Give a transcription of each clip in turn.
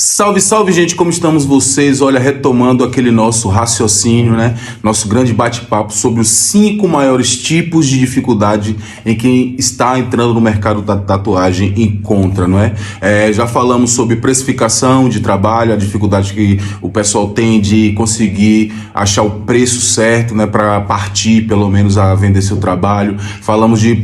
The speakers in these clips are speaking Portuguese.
Salve, salve, gente, como estamos vocês? Olha, retomando aquele nosso raciocínio, né? Nosso grande bate-papo sobre os 5 maiores tipos de dificuldade em quem está entrando no mercado da tatuagem encontra, não é? Já falamos sobre precificação de trabalho, a dificuldade que o pessoal tem de conseguir achar o preço certo, né? Para partir, pelo menos, a vender seu trabalho. Falamos de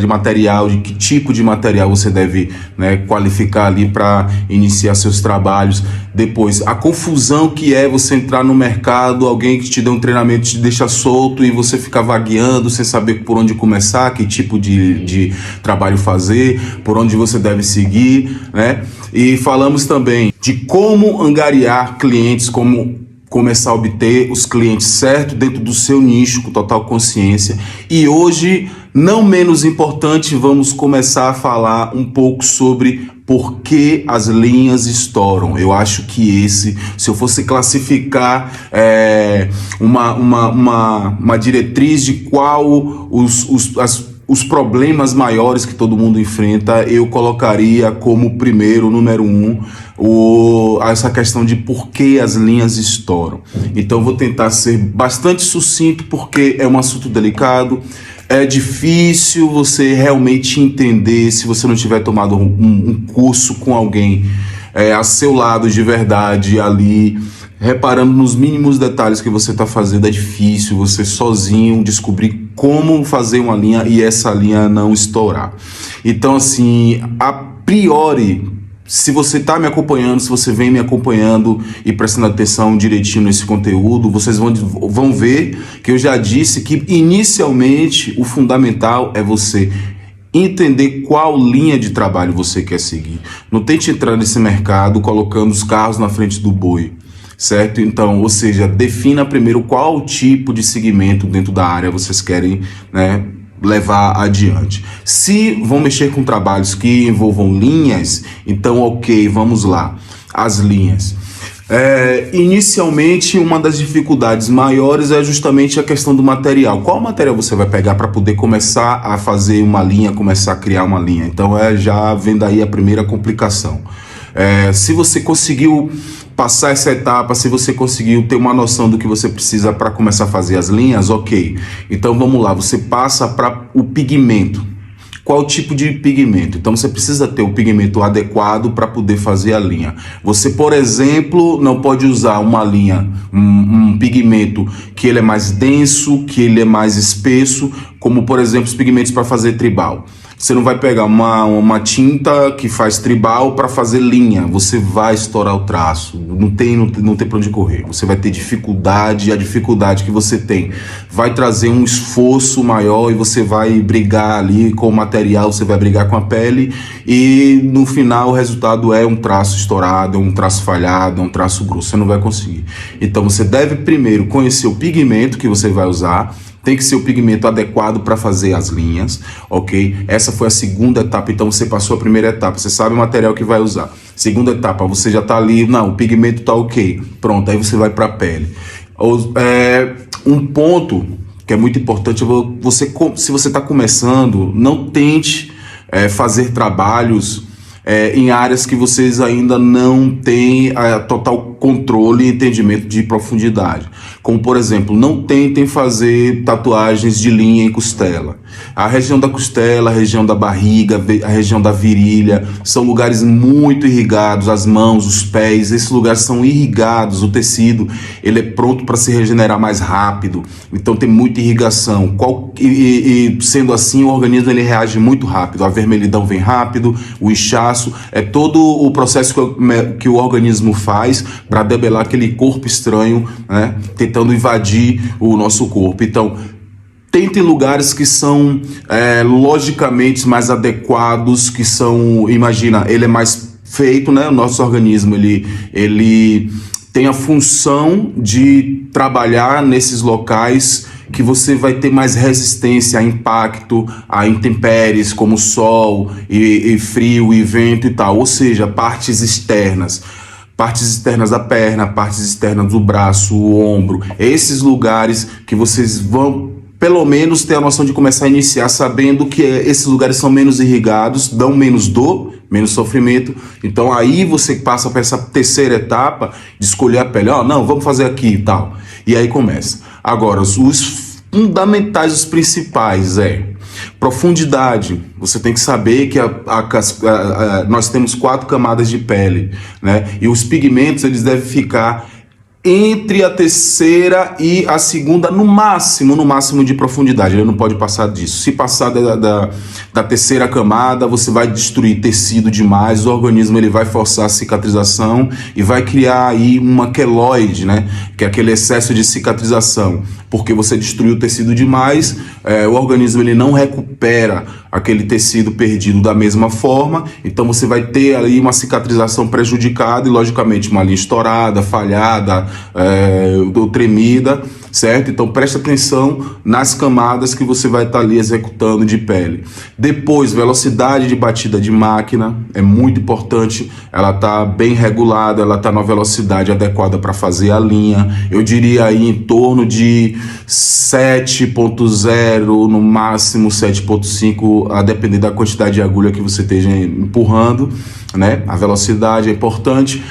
material, de que tipo de material você deve, né, qualificar ali para iniciar seus trabalhos. Depois, a confusão que é você entrar no mercado, alguém que te dê um treinamento te deixa solto e você fica vagueando sem saber por onde começar, que tipo de trabalho fazer, por onde você deve seguir, né? E falamos também de como angariar clientes, como começar a obter os clientes certos dentro do seu nicho, com total consciência. E hoje, não menos importante, vamos começar a falar um pouco sobre por que as linhas estouram. Eu acho que se eu fosse classificar uma diretriz de qual os problemas maiores que todo mundo enfrenta, eu colocaria como primeiro, número 1, essa questão de por que as linhas estouram. Então vou tentar ser bastante sucinto, porque é um assunto delicado. É difícil você realmente entender se você não tiver tomado um curso com alguém a seu lado de verdade ali, reparando nos mínimos detalhes que você está fazendo. É difícil você sozinho descobrir como fazer uma linha e essa linha não estourar. Então, assim, a priori, se você está me acompanhando, se você vem me acompanhando e prestando atenção direitinho nesse conteúdo, vocês vão ver que eu já disse que inicialmente o fundamental é você entender qual linha de trabalho você quer seguir. Não tente entrar nesse mercado colocando os carros na frente do boi, certo? Então, ou seja, defina primeiro qual tipo de segmento dentro da área vocês querem, né, levar adiante. Se vão mexer com trabalhos que envolvam linhas, então ok, vamos lá. As linhas. Inicialmente, uma das dificuldades maiores é justamente a questão do material. Qual material você vai pegar para poder começar a fazer uma linha, começar a criar uma linha? Então já vem daí a primeira complicação. Se você conseguiu passar essa etapa, se você conseguiu ter uma noção do que você precisa para começar a fazer as linhas, ok. Então vamos lá, você passa para o pigmento. Qual tipo de pigmento? Então você precisa ter o pigmento adequado para poder fazer a linha. Você, por exemplo, não pode usar uma linha, um pigmento que ele é mais denso, que ele é mais espesso, como por exemplo os pigmentos para fazer tribal. Você não vai pegar uma tinta que faz tribal para fazer linha. Você vai estourar o traço. Não tem para onde correr. Você vai ter dificuldade. A dificuldade que você tem vai trazer um esforço maior e você vai brigar ali com o material, você vai brigar com a pele e no final o resultado é um traço estourado, é um traço falhado, é um traço grosso. Você não vai conseguir. Então você deve primeiro conhecer o pigmento que você vai usar. Tem que ser o pigmento adequado para fazer as linhas, ok? Essa foi a segunda etapa, então você passou a primeira etapa, você sabe o material que vai usar. Segunda etapa, você já está ali, não, o pigmento está ok, pronto, aí você vai para a pele. Um ponto que é muito importante, se você está começando, não tente fazer trabalhos em áreas que vocês ainda não têm total controle e entendimento de profundidade. Como, por exemplo, não tentem fazer tatuagens de linha em costela. A região da costela, a região da barriga, a região da virilha, são lugares muito irrigados, as mãos, os pés, esses lugares são irrigados, o tecido ele é pronto para se regenerar mais rápido, então tem muita irrigação. E sendo assim, o organismo ele reage muito rápido, a vermelhidão vem rápido, o inchaço, é todo o processo que o organismo faz para debelar aquele corpo estranho, né, tentando invadir o nosso corpo. Então, tentem lugares que são logicamente mais adequados, que são, imagina, ele é mais feito, né, o nosso organismo, ele tem a função de trabalhar nesses locais que você vai ter mais resistência a impacto, a intempéries como sol e frio e vento e tal, ou seja, partes externas da perna, partes externas do braço, o ombro, esses lugares que vocês vão pelo menos ter a noção de começar a iniciar sabendo que esses lugares são menos irrigados, dão menos dor menos sofrimento. Então aí você passa para essa terceira etapa de escolher a pele. Não, vamos fazer aqui e tal. E aí começa. Agora, os fundamentais, os principais profundidade. Você tem que saber que nós temos 4 camadas de pele, né? E os pigmentos, eles devem ficar entre a terceira e a segunda, no máximo de profundidade. Ele não pode passar disso. Se passar da terceira camada, você vai destruir tecido demais, o organismo ele vai forçar a cicatrização e vai criar aí uma queloide, né? Que é aquele excesso de cicatrização. Porque você destruiu o tecido demais, o organismo ele não recupera aquele tecido perdido da mesma forma, então você vai ter ali uma cicatrização prejudicada e, logicamente, uma linha estourada, falhada, ou tremida, certo? Então preste atenção nas camadas que você vai estar ali executando de pele. Depois, velocidade de batida de máquina, é muito importante, ela está bem regulada, ela está na velocidade adequada para fazer a linha, eu diria aí em torno de 7.0, no máximo 7.5, a depender da quantidade de agulha que você esteja empurrando, né? A velocidade é importante,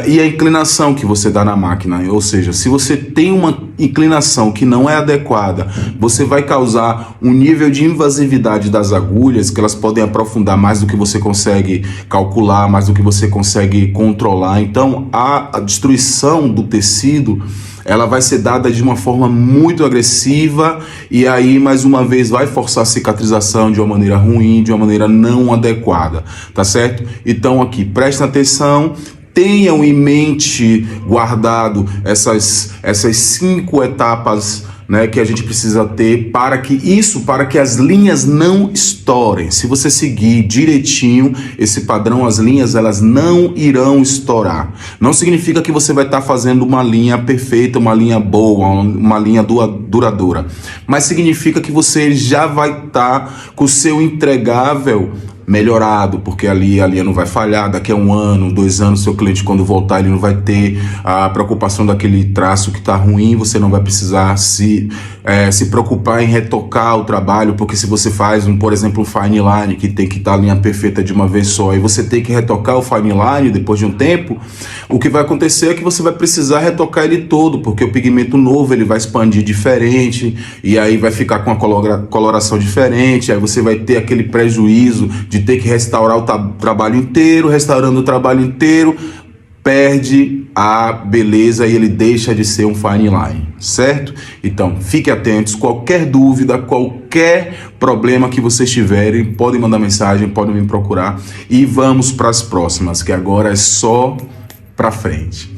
e a inclinação que você dá na máquina, ou seja, se você tem uma inclinação que não é adequada, você vai causar um nível de invasividade das agulhas, que elas podem aprofundar mais do que você consegue calcular, mais do que você consegue controlar. Então a destruição do tecido, ela vai ser dada de uma forma muito agressiva e aí, mais uma vez, vai forçar a cicatrização de uma maneira ruim, de uma maneira não adequada, tá certo? Então aqui, prestem atenção, tenham em mente, guardado essas 5 etapas, né, que a gente precisa ter para que as linhas não estourem. Se você seguir direitinho esse padrão, as linhas elas não irão estourar. Não significa que você vai estar fazendo uma linha perfeita, uma linha boa, uma linha duradoura, mas significa que você já vai estar com o seu entregável melhorado, porque ali a linha não vai falhar. Daqui a 1 ano, 2 anos, seu cliente quando voltar, ele não vai ter a preocupação daquele traço que está ruim, você não vai precisar se preocupar em retocar o trabalho, porque se você faz, por exemplo, um fine line, que tem que estar a linha perfeita de uma vez só, e você tem que retocar o fine line depois de um tempo, o que vai acontecer é que você vai precisar retocar ele todo, porque o pigmento novo ele vai expandir diferente, e aí vai ficar com uma coloração diferente, aí você vai ter aquele prejuízo de ter que restaurar o trabalho inteiro. Restaurando o trabalho inteiro, perde a beleza e ele deixa de ser um fine line, certo? Então, fiquem atentos, qualquer dúvida, qualquer problema que vocês tiverem, podem mandar mensagem, podem me procurar e vamos para as próximas, que agora é só para frente.